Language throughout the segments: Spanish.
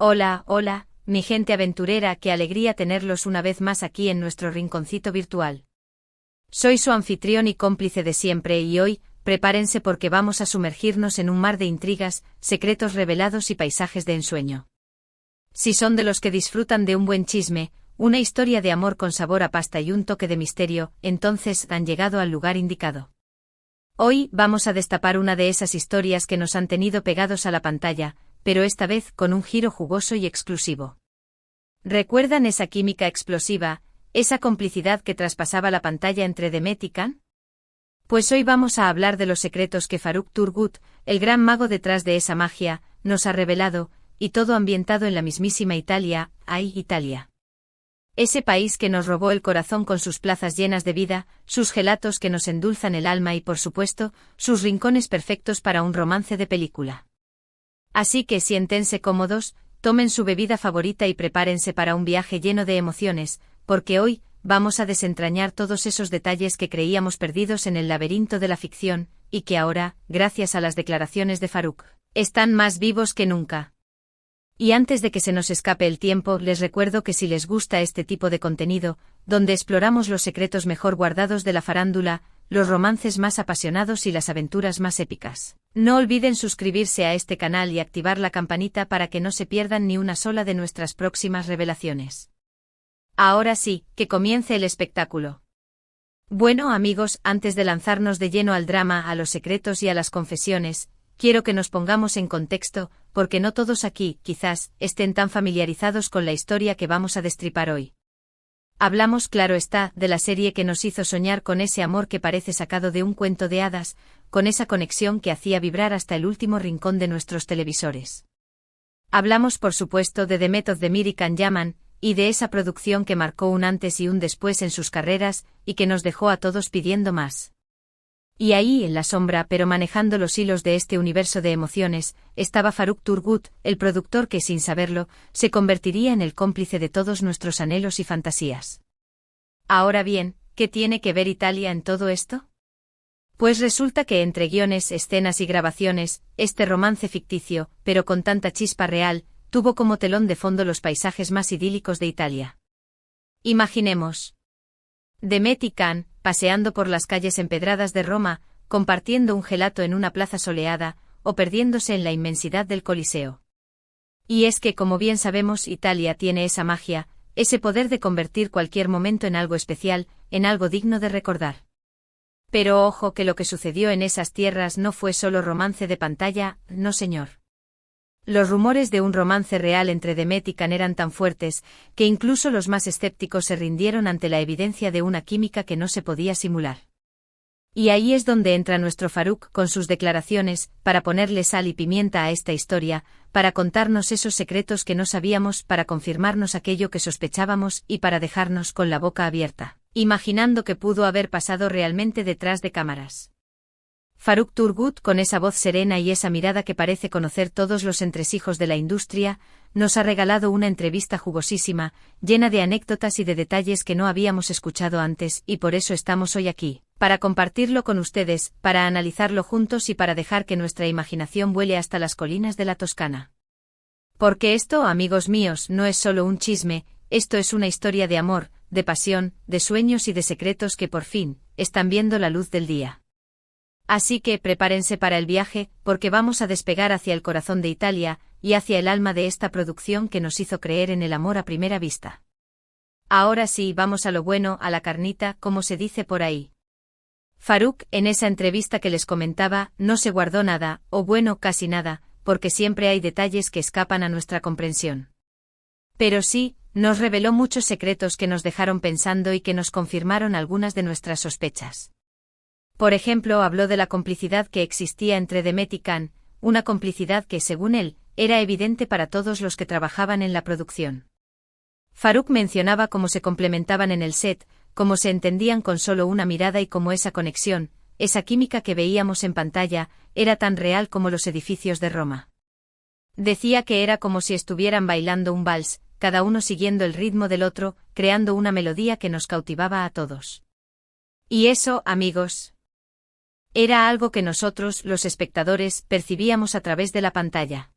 Hola, hola, mi gente aventurera, qué alegría tenerlos una vez más aquí en nuestro rinconcito virtual. Soy su anfitrión y cómplice de siempre y hoy, prepárense porque vamos a sumergirnos en un mar de intrigas, secretos revelados y paisajes de ensueño. Si son de los que disfrutan de un buen chisme, una historia de amor con sabor a pasta y un toque de misterio, entonces han llegado al lugar indicado. Hoy vamos a destapar una de esas historias que nos han tenido pegados a la pantalla, pero esta vez con un giro jugoso y exclusivo. ¿Recuerdan esa química explosiva, esa complicidad que traspasaba la pantalla entre Demet y Can? Pues hoy vamos a hablar de los secretos que Faruk Turgut, el gran mago detrás de esa magia, nos ha revelado, y todo ambientado en la mismísima Italia, ¡ay, Italia! Ese país que nos robó el corazón con sus plazas llenas de vida, sus gelatos que nos endulzan el alma y por supuesto, sus rincones perfectos para un romance de película. Así que siéntense cómodos, tomen su bebida favorita y prepárense para un viaje lleno de emociones, porque hoy vamos a desentrañar todos esos detalles que creíamos perdidos en el laberinto de la ficción, y que ahora, gracias a las declaraciones de Faruk, están más vivos que nunca. Y antes de que se nos escape el tiempo, les recuerdo que si les gusta este tipo de contenido, donde exploramos los secretos mejor guardados de la farándula, los romances más apasionados y las aventuras más épicas, no olviden suscribirse a este canal y activar la campanita para que no se pierdan ni una sola de nuestras próximas revelaciones. Ahora sí, que comience el espectáculo. Bueno, amigos, antes de lanzarnos de lleno al drama, a los secretos y a las confesiones, quiero que nos pongamos en contexto, porque no todos aquí, quizás, estén tan familiarizados con la historia que vamos a destripar hoy. Hablamos, claro está, de la serie que nos hizo soñar con ese amor que parece sacado de un cuento de hadas, con esa conexión que hacía vibrar hasta el último rincón de nuestros televisores. Hablamos, por supuesto, de The Method of Demir y Can Yaman, y de esa producción que marcó un antes y un después en sus carreras, y que nos dejó a todos pidiendo más. Y ahí, en la sombra, pero manejando los hilos de este universo de emociones, estaba Faruk Turgut, el productor que, sin saberlo, se convertiría en el cómplice de todos nuestros anhelos y fantasías. Ahora bien, ¿qué tiene que ver Italia en todo esto? Pues resulta que entre guiones, escenas y grabaciones, este romance ficticio, pero con tanta chispa real, tuvo como telón de fondo los paisajes más idílicos de Italia. Imaginemos Demet y Can, paseando por las calles empedradas de Roma, compartiendo un gelato en una plaza soleada, o perdiéndose en la inmensidad del Coliseo. Y es que, como bien sabemos, Italia tiene esa magia, ese poder de convertir cualquier momento en algo especial, en algo digno de recordar. Pero ojo que lo que sucedió en esas tierras no fue solo romance de pantalla, no señor. Los rumores de un romance real entre Demet y Can eran tan fuertes, que incluso los más escépticos se rindieron ante la evidencia de una química que no se podía simular. Y ahí es donde entra nuestro Faruk con sus declaraciones, para ponerle sal y pimienta a esta historia, para contarnos esos secretos que no sabíamos, para confirmarnos aquello que sospechábamos y para dejarnos con la boca abierta, imaginando que pudo haber pasado realmente detrás de cámaras. Faruk Turgut, con esa voz serena y esa mirada que parece conocer todos los entresijos de la industria, nos ha regalado una entrevista jugosísima, llena de anécdotas y de detalles que no habíamos escuchado antes, y por eso estamos hoy aquí, para compartirlo con ustedes, para analizarlo juntos y para dejar que nuestra imaginación vuele hasta las colinas de la Toscana. Porque esto, amigos míos, no es solo un chisme, esto es una historia de amor, de pasión, de sueños y de secretos que por fin, están viendo la luz del día. Así que prepárense para el viaje, porque vamos a despegar hacia el corazón de Italia, y hacia el alma de esta producción que nos hizo creer en el amor a primera vista. Ahora sí, vamos a lo bueno, a la carnita, como se dice por ahí. Faruk, en esa entrevista que les comentaba, no se guardó nada, o bueno, casi nada, porque siempre hay detalles que escapan a nuestra comprensión. Pero sí, nos reveló muchos secretos que nos dejaron pensando y que nos confirmaron algunas de nuestras sospechas. Por ejemplo, habló de la complicidad que existía entre Demet y Can, una complicidad que, según él, era evidente para todos los que trabajaban en la producción. Faruk mencionaba cómo se complementaban en el set, cómo se entendían con solo una mirada y cómo esa conexión, esa química que veíamos en pantalla, era tan real como los edificios de Roma. Decía que era como si estuvieran bailando un vals, cada uno siguiendo el ritmo del otro, creando una melodía que nos cautivaba a todos. Y eso, amigos, era algo que nosotros, los espectadores, percibíamos a través de la pantalla.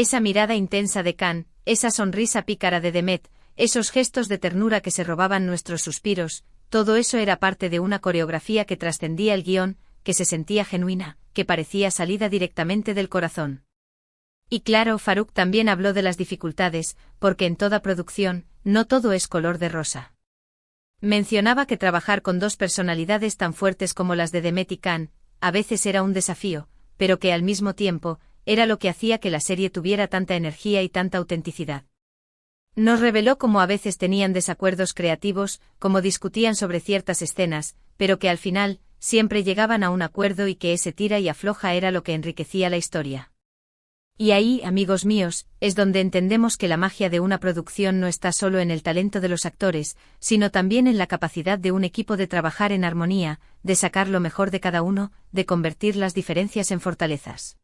Esa mirada intensa de Khan, esa sonrisa pícara de Demet, esos gestos de ternura que se robaban nuestros suspiros, todo eso era parte de una coreografía que trascendía el guión, que se sentía genuina, que parecía salida directamente del corazón. Y claro, Farouk también habló de las dificultades, porque en toda producción, no todo es color de rosa. Mencionaba que trabajar con dos personalidades tan fuertes como las de Demet y Khan, a veces era un desafío, pero que al mismo tiempo, era lo que hacía que la serie tuviera tanta energía y tanta autenticidad. Nos reveló cómo a veces tenían desacuerdos creativos, cómo discutían sobre ciertas escenas, pero que al final, siempre llegaban a un acuerdo y que ese tira y afloja era lo que enriquecía la historia. Y ahí, amigos míos, es donde entendemos que la magia de una producción no está solo en el talento de los actores, sino también en la capacidad de un equipo de trabajar en armonía, de sacar lo mejor de cada uno, de convertir las diferencias en fortalezas.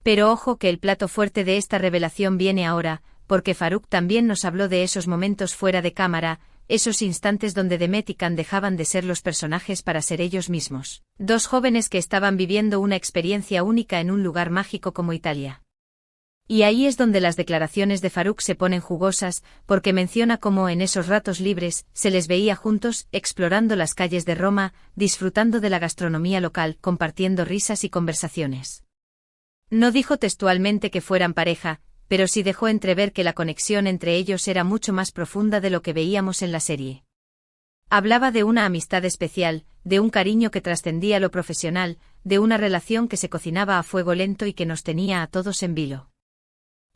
Pero ojo que el plato fuerte de esta revelación viene ahora, porque Farouk también nos habló de esos momentos fuera de cámara, esos instantes donde Demet y Khan dejaban de ser los personajes para ser ellos mismos. Dos jóvenes que estaban viviendo una experiencia única en un lugar mágico como Italia. Y ahí es donde las declaraciones de Farouk se ponen jugosas, porque menciona cómo en esos ratos libres se les veía juntos, explorando las calles de Roma, disfrutando de la gastronomía local, compartiendo risas y conversaciones. No dijo textualmente que fueran pareja, pero sí dejó entrever que la conexión entre ellos era mucho más profunda de lo que veíamos en la serie. Hablaba de una amistad especial, de un cariño que trascendía lo profesional, de una relación que se cocinaba a fuego lento y que nos tenía a todos en vilo.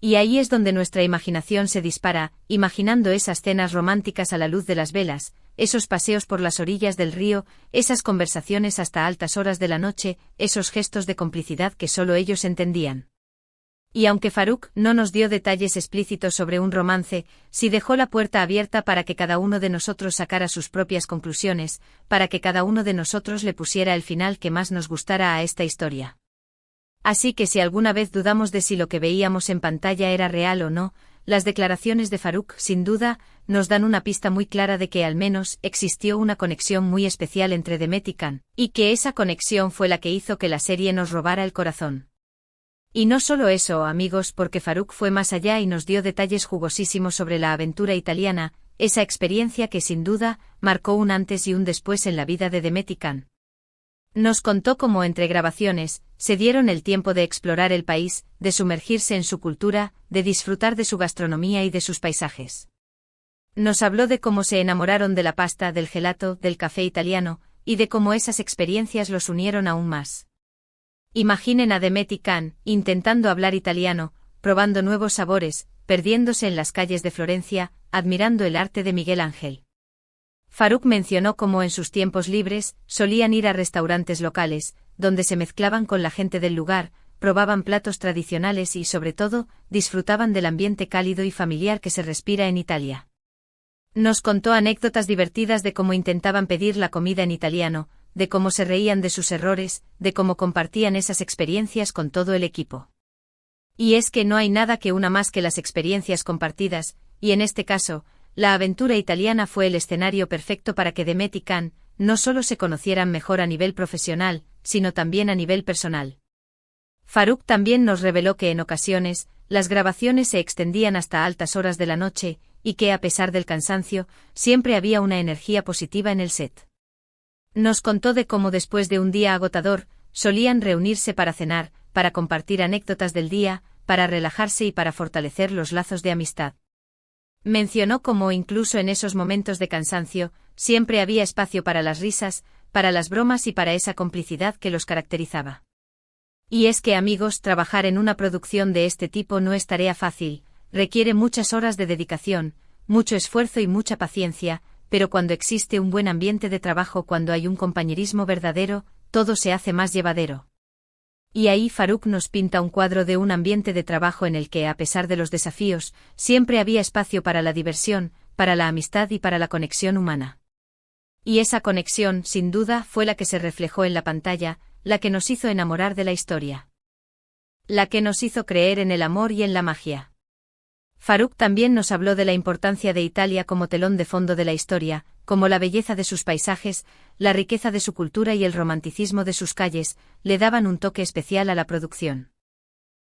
Y ahí es donde nuestra imaginación se dispara, imaginando esas cenas románticas a la luz de las velas, esos paseos por las orillas del río, esas conversaciones hasta altas horas de la noche, esos gestos de complicidad que solo ellos entendían. Y aunque Farouk no nos dio detalles explícitos sobre un romance, sí dejó la puerta abierta para que cada uno de nosotros sacara sus propias conclusiones, para que cada uno de nosotros le pusiera el final que más nos gustara a esta historia. Así que si alguna vez dudamos de si lo que veíamos en pantalla era real o no, las declaraciones de Farouk, sin duda, nos dan una pista muy clara de que al menos existió una conexión muy especial entre Demet y Khan, y que esa conexión fue la que hizo que la serie nos robara el corazón. Y no solo eso, amigos, porque Farouk fue más allá y nos dio detalles jugosísimos sobre la aventura italiana, esa experiencia que sin duda marcó un antes y un después en la vida de Demet y Khan. Nos contó cómo entre grabaciones, se dieron el tiempo de explorar el país, de sumergirse en su cultura, de disfrutar de su gastronomía y de sus paisajes. Nos habló de cómo se enamoraron de la pasta, del gelato, del café italiano, y de cómo esas experiencias los unieron aún más. Imaginen a Demet y Khan, intentando hablar italiano, probando nuevos sabores, perdiéndose en las calles de Florencia, admirando el arte de Miguel Ángel. Farouk mencionó cómo en sus tiempos libres, solían ir a restaurantes locales, donde se mezclaban con la gente del lugar, probaban platos tradicionales y sobre todo, disfrutaban del ambiente cálido y familiar que se respira en Italia. Nos contó anécdotas divertidas de cómo intentaban pedir la comida en italiano, de cómo se reían de sus errores, de cómo compartían esas experiencias con todo el equipo. Y es que no hay nada que una más que las experiencias compartidas, y en este caso, la aventura italiana fue el escenario perfecto para que Demet y Khan no solo se conocieran mejor a nivel profesional, sino también a nivel personal. Farouk también nos reveló que en ocasiones, las grabaciones se extendían hasta altas horas de la noche, y que a pesar del cansancio, siempre había una energía positiva en el set. Nos contó de cómo después de un día agotador, solían reunirse para cenar, para compartir anécdotas del día, para relajarse y para fortalecer los lazos de amistad. Mencionó cómo incluso en esos momentos de cansancio, siempre había espacio para las risas, para las bromas y para esa complicidad que los caracterizaba. Y es que, amigos, trabajar en una producción de este tipo no es tarea fácil, requiere muchas horas de dedicación, mucho esfuerzo y mucha paciencia, pero cuando existe un buen ambiente de trabajo, cuando hay un compañerismo verdadero, todo se hace más llevadero. Y ahí Farouk nos pinta un cuadro de un ambiente de trabajo en el que, a pesar de los desafíos, siempre había espacio para la diversión, para la amistad y para la conexión humana. Y esa conexión, sin duda, fue la que se reflejó en la pantalla, la que nos hizo enamorar de la historia. La que nos hizo creer en el amor y en la magia. Farouk también nos habló de la importancia de Italia como telón de fondo de la historia, como la belleza de sus paisajes, la riqueza de su cultura y el romanticismo de sus calles, le daban un toque especial a la producción.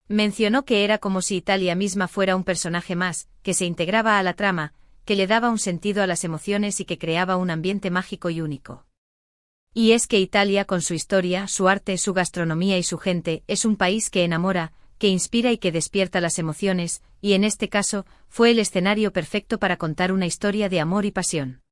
Mencionó que era como si Italia misma fuera un personaje más, que se integraba a la trama, que le daba un sentido a las emociones y que creaba un ambiente mágico y único. Y es que Italia, con su historia, su arte, su gastronomía y su gente, es un país que enamora, que inspira y que despierta las emociones, y en este caso, fue el escenario perfecto para contar una historia de amor y pasión.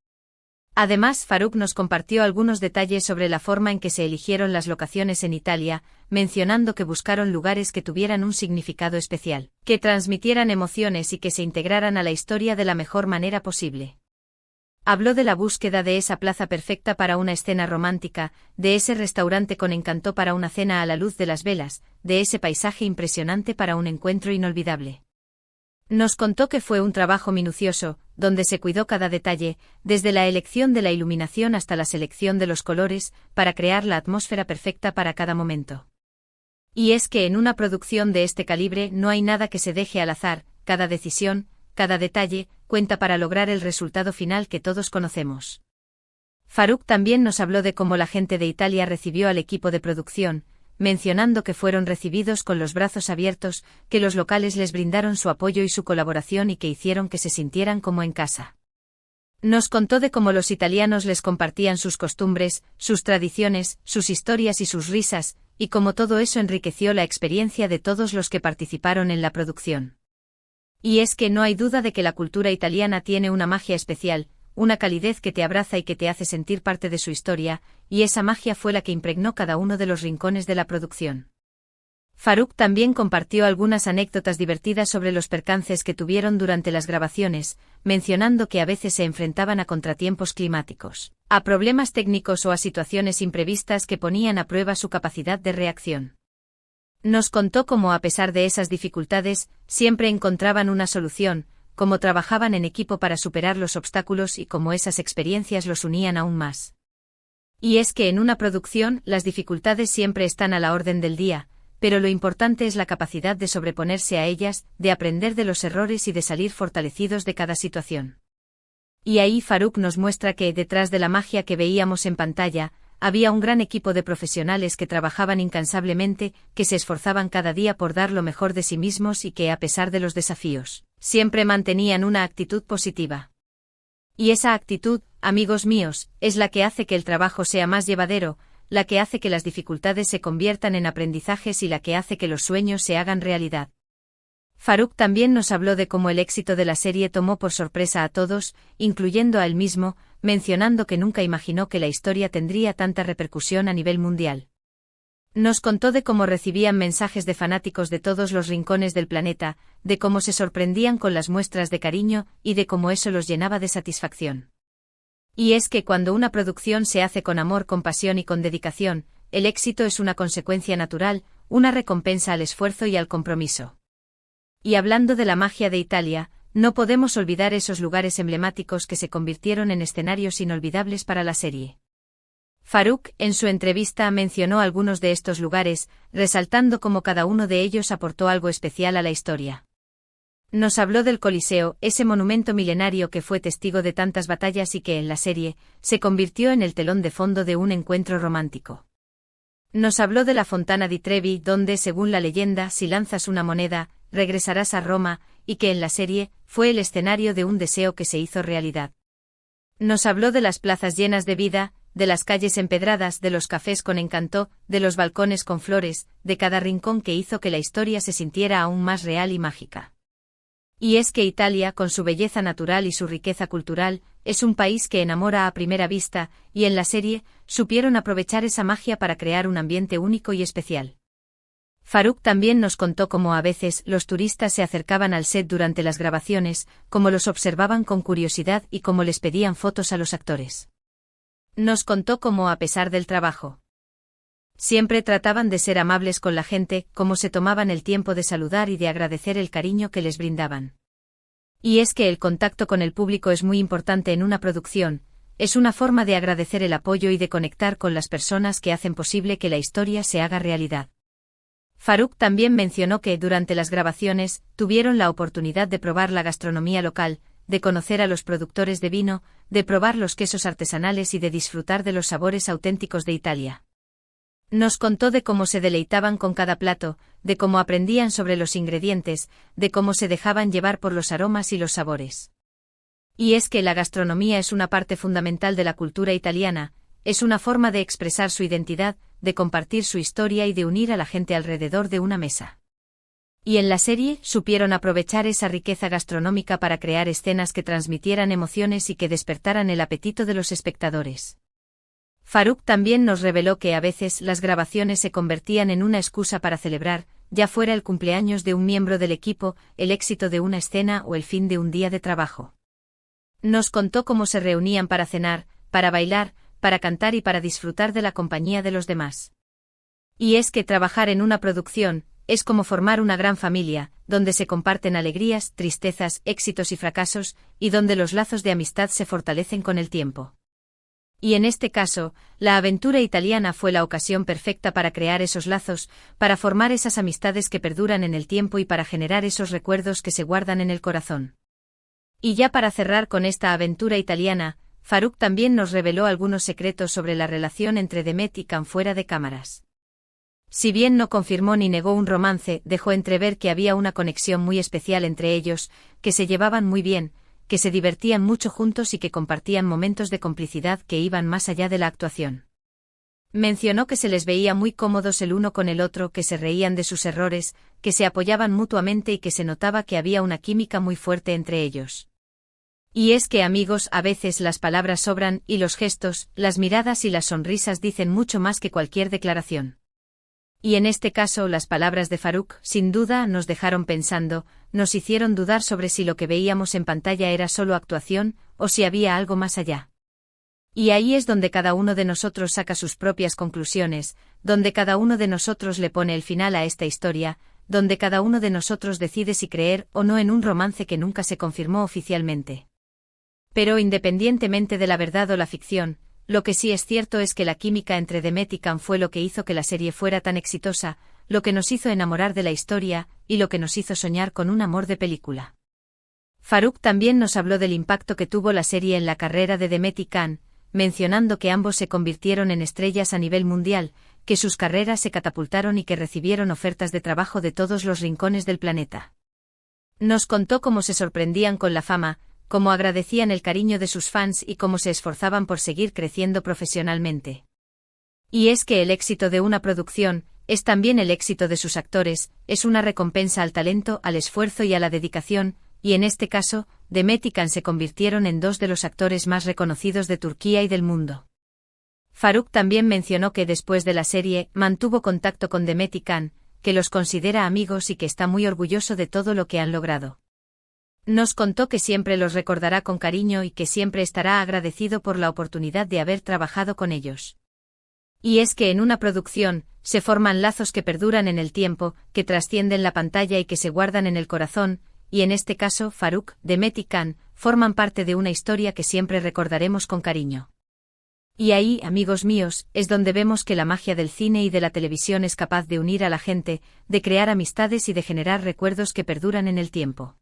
Además, Farouk nos compartió algunos detalles sobre la forma en que se eligieron las locaciones en Italia, mencionando que buscaron lugares que tuvieran un significado especial, que transmitieran emociones y que se integraran a la historia de la mejor manera posible. Habló de la búsqueda de esa plaza perfecta para una escena romántica, de ese restaurante con encanto para una cena a la luz de las velas, de ese paisaje impresionante para un encuentro inolvidable. Nos contó que fue un trabajo minucioso, donde se cuidó cada detalle, desde la elección de la iluminación hasta la selección de los colores, para crear la atmósfera perfecta para cada momento. Y es que en una producción de este calibre no hay nada que se deje al azar, cada decisión, cada detalle, cuenta para lograr el resultado final que todos conocemos. Farouk también nos habló de cómo la gente de Italia recibió al equipo de producción, mencionando que fueron recibidos con los brazos abiertos, que los locales les brindaron su apoyo y su colaboración y que hicieron que se sintieran como en casa. Nos contó de cómo los italianos les compartían sus costumbres, sus tradiciones, sus historias y sus risas, y cómo todo eso enriqueció la experiencia de todos los que participaron en la producción. Y es que no hay duda de que la cultura italiana tiene una magia especial, una calidez que te abraza y que te hace sentir parte de su historia, y esa magia fue la que impregnó cada uno de los rincones de la producción. Farouk también compartió algunas anécdotas divertidas sobre los percances que tuvieron durante las grabaciones, mencionando que a veces se enfrentaban a contratiempos climáticos, a problemas técnicos o a situaciones imprevistas que ponían a prueba su capacidad de reacción. Nos contó cómo a pesar de esas dificultades, siempre encontraban una solución, cómo trabajaban en equipo para superar los obstáculos y cómo esas experiencias los unían aún más. Y es que en una producción, las dificultades siempre están a la orden del día, pero lo importante es la capacidad de sobreponerse a ellas, de aprender de los errores y de salir fortalecidos de cada situación. Y ahí Farouk nos muestra que, detrás de la magia que veíamos en pantalla, había un gran equipo de profesionales que trabajaban incansablemente, que se esforzaban cada día por dar lo mejor de sí mismos y que, a pesar de los desafíos, siempre mantenían una actitud positiva. Y esa actitud, amigos míos, es la que hace que el trabajo sea más llevadero, la que hace que las dificultades se conviertan en aprendizajes y la que hace que los sueños se hagan realidad. Farouk también nos habló de cómo el éxito de la serie tomó por sorpresa a todos, incluyendo a él mismo, mencionando que nunca imaginó que la historia tendría tanta repercusión a nivel mundial. Nos contó de cómo recibían mensajes de fanáticos de todos los rincones del planeta, de cómo se sorprendían con las muestras de cariño y de cómo eso los llenaba de satisfacción. Y es que cuando una producción se hace con amor, con pasión y con dedicación, el éxito es una consecuencia natural, una recompensa al esfuerzo y al compromiso. Y hablando de la magia de Italia, no podemos olvidar esos lugares emblemáticos que se convirtieron en escenarios inolvidables para la serie. Farouk, en su entrevista, mencionó algunos de estos lugares, resaltando cómo cada uno de ellos aportó algo especial a la historia. Nos habló del Coliseo, ese monumento milenario que fue testigo de tantas batallas y que en la serie se convirtió en el telón de fondo de un encuentro romántico. Nos habló de la Fontana di Trevi, donde, según la leyenda, si lanzas una moneda, regresarás a Roma, y que en la serie fue el escenario de un deseo que se hizo realidad. Nos habló de las plazas llenas de vida, de las calles empedradas, de los cafés con encanto, de los balcones con flores, de cada rincón que hizo que la historia se sintiera aún más real y mágica. Y es que Italia, con su belleza natural y su riqueza cultural, es un país que enamora a primera vista, y en la serie supieron aprovechar esa magia para crear un ambiente único y especial. Farouk también nos contó cómo a veces los turistas se acercaban al set durante las grabaciones, cómo los observaban con curiosidad y cómo les pedían fotos a los actores. Nos contó cómo, a pesar del trabajo, siempre trataban de ser amables con la gente, cómo se tomaban el tiempo de saludar y de agradecer el cariño que les brindaban. Y es que el contacto con el público es muy importante en una producción, es una forma de agradecer el apoyo y de conectar con las personas que hacen posible que la historia se haga realidad. Farouk también mencionó que, durante las grabaciones, tuvieron la oportunidad de probar la gastronomía local, de conocer a los productores de vino, de probar los quesos artesanales y de disfrutar de los sabores auténticos de Italia. Nos contó de cómo se deleitaban con cada plato, de cómo aprendían sobre los ingredientes, de cómo se dejaban llevar por los aromas y los sabores. Y es que la gastronomía es una parte fundamental de la cultura italiana, es una forma de expresar su identidad, de compartir su historia y de unir a la gente alrededor de una mesa. Y en la serie supieron aprovechar esa riqueza gastronómica para crear escenas que transmitieran emociones y que despertaran el apetito de los espectadores. Faruk también nos reveló que a veces las grabaciones se convertían en una excusa para celebrar, ya fuera el cumpleaños de un miembro del equipo, el éxito de una escena o el fin de un día de trabajo. Nos contó cómo se reunían para cenar, para bailar, para cantar y para disfrutar de la compañía de los demás. Y es que trabajar en una producción es como formar una gran familia, donde se comparten alegrías, tristezas, éxitos y fracasos, y donde los lazos de amistad se fortalecen con el tiempo. Y en este caso, la aventura italiana fue la ocasión perfecta para crear esos lazos, para formar esas amistades que perduran en el tiempo y para generar esos recuerdos que se guardan en el corazón. Y ya para cerrar con esta aventura italiana, Faruk también nos reveló algunos secretos sobre la relación entre Demet y Can fuera de cámaras. Si bien no confirmó ni negó un romance, dejó entrever que había una conexión muy especial entre ellos, que se llevaban muy bien, que se divertían mucho juntos y que compartían momentos de complicidad que iban más allá de la actuación. Mencionó que se les veía muy cómodos el uno con el otro, que se reían de sus errores, que se apoyaban mutuamente y que se notaba que había una química muy fuerte entre ellos. Y es que, amigos, a veces las palabras sobran y los gestos, las miradas y las sonrisas dicen mucho más que cualquier declaración. Y en este caso las palabras de Faruk, sin duda, nos dejaron pensando, nos hicieron dudar sobre si lo que veíamos en pantalla era solo actuación, o si había algo más allá. Y ahí es donde cada uno de nosotros saca sus propias conclusiones, donde cada uno de nosotros le pone el final a esta historia, donde cada uno de nosotros decide si creer o no en un romance que nunca se confirmó oficialmente. Pero independientemente de la verdad o la ficción, lo que sí es cierto es que la química entre Demet y Can fue lo que hizo que la serie fuera tan exitosa, lo que nos hizo enamorar de la historia, y lo que nos hizo soñar con un amor de película. Faruk también nos habló del impacto que tuvo la serie en la carrera de Demet y Can, mencionando que ambos se convirtieron en estrellas a nivel mundial, que sus carreras se catapultaron y que recibieron ofertas de trabajo de todos los rincones del planeta. Nos contó cómo se sorprendían con la fama, cómo agradecían el cariño de sus fans y cómo se esforzaban por seguir creciendo profesionalmente. Y es que el éxito de una producción es también el éxito de sus actores, es una recompensa al talento, al esfuerzo y a la dedicación, y en este caso, Demet y Can se convirtieron en dos de los actores más reconocidos de Turquía y del mundo. Faruk también mencionó que después de la serie mantuvo contacto con Demet y Can, que los considera amigos y que está muy orgulloso de todo lo que han logrado. Nos contó que siempre los recordará con cariño y que siempre estará agradecido por la oportunidad de haber trabajado con ellos. Y es que en una producción se forman lazos que perduran en el tiempo, que trascienden la pantalla y que se guardan en el corazón, y en este caso Faruk, Demet y Can forman parte de una historia que siempre recordaremos con cariño. Y ahí, amigos míos, es donde vemos que la magia del cine y de la televisión es capaz de unir a la gente, de crear amistades y de generar recuerdos que perduran en el tiempo.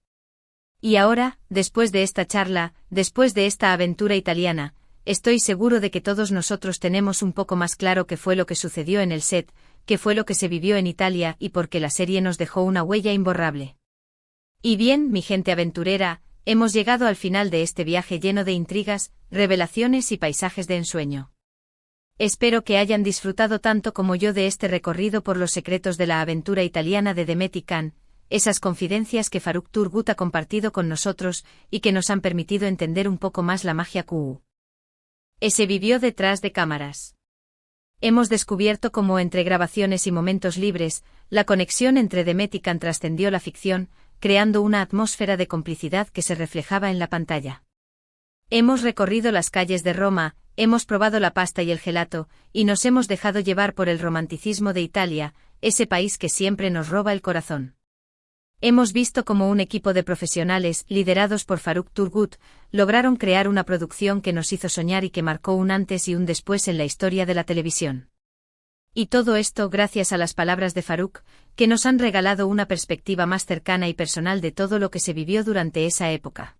Y ahora, después de esta charla, después de esta aventura italiana, estoy seguro de que todos nosotros tenemos un poco más claro qué fue lo que sucedió en el set, qué fue lo que se vivió en Italia y por qué la serie nos dejó una huella imborrable. Y bien, mi gente aventurera, hemos llegado al final de este viaje lleno de intrigas, revelaciones y paisajes de ensueño. Espero que hayan disfrutado tanto como yo de este recorrido por los secretos de la aventura italiana de Demet y Can, esas confidencias que Faruk Turgut ha compartido con nosotros y que nos han permitido entender un poco más la magia que se vivió detrás de cámaras. Hemos descubierto cómo entre grabaciones y momentos libres, la conexión entre Demet y Can trascendió la ficción, creando una atmósfera de complicidad que se reflejaba en la pantalla. Hemos recorrido las calles de Roma, hemos probado la pasta y el gelato, y nos hemos dejado llevar por el romanticismo de Italia, ese país que siempre nos roba el corazón. Hemos visto cómo un equipo de profesionales, liderados por Faruk Turgut, lograron crear una producción que nos hizo soñar y que marcó un antes y un después en la historia de la televisión. Y todo esto gracias a las palabras de Faruk, que nos han regalado una perspectiva más cercana y personal de todo lo que se vivió durante esa época.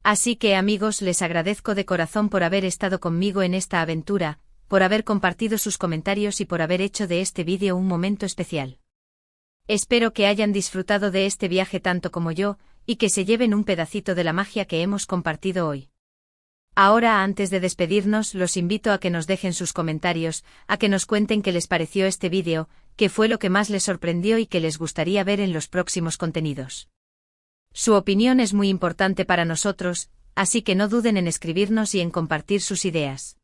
Así que, amigos, les agradezco de corazón por haber estado conmigo en esta aventura, por haber compartido sus comentarios y por haber hecho de este vídeo un momento especial. Espero que hayan disfrutado de este viaje tanto como yo, y que se lleven un pedacito de la magia que hemos compartido hoy. Ahora, antes de despedirnos, los invito a que nos dejen sus comentarios, a que nos cuenten qué les pareció este vídeo, qué fue lo que más les sorprendió y qué les gustaría ver en los próximos contenidos. Su opinión es muy importante para nosotros, así que no duden en escribirnos y en compartir sus ideas.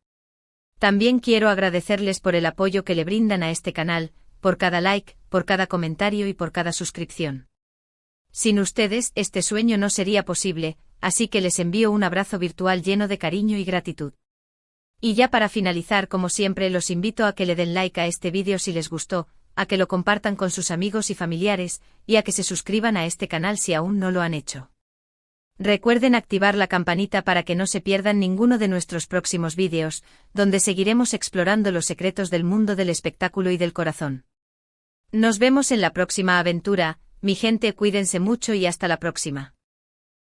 También quiero agradecerles por el apoyo que le brindan a este canal, por cada like, por cada comentario y por cada suscripción. Sin ustedes, este sueño no sería posible, así que les envío un abrazo virtual lleno de cariño y gratitud. Y ya para finalizar, como siempre, los invito a que le den like a este vídeo si les gustó, a que lo compartan con sus amigos y familiares, y a que se suscriban a este canal si aún no lo han hecho. Recuerden activar la campanita para que no se pierdan ninguno de nuestros próximos vídeos, donde seguiremos explorando los secretos del mundo del espectáculo y del corazón. Nos vemos en la próxima aventura, mi gente, cuídense mucho y hasta la próxima.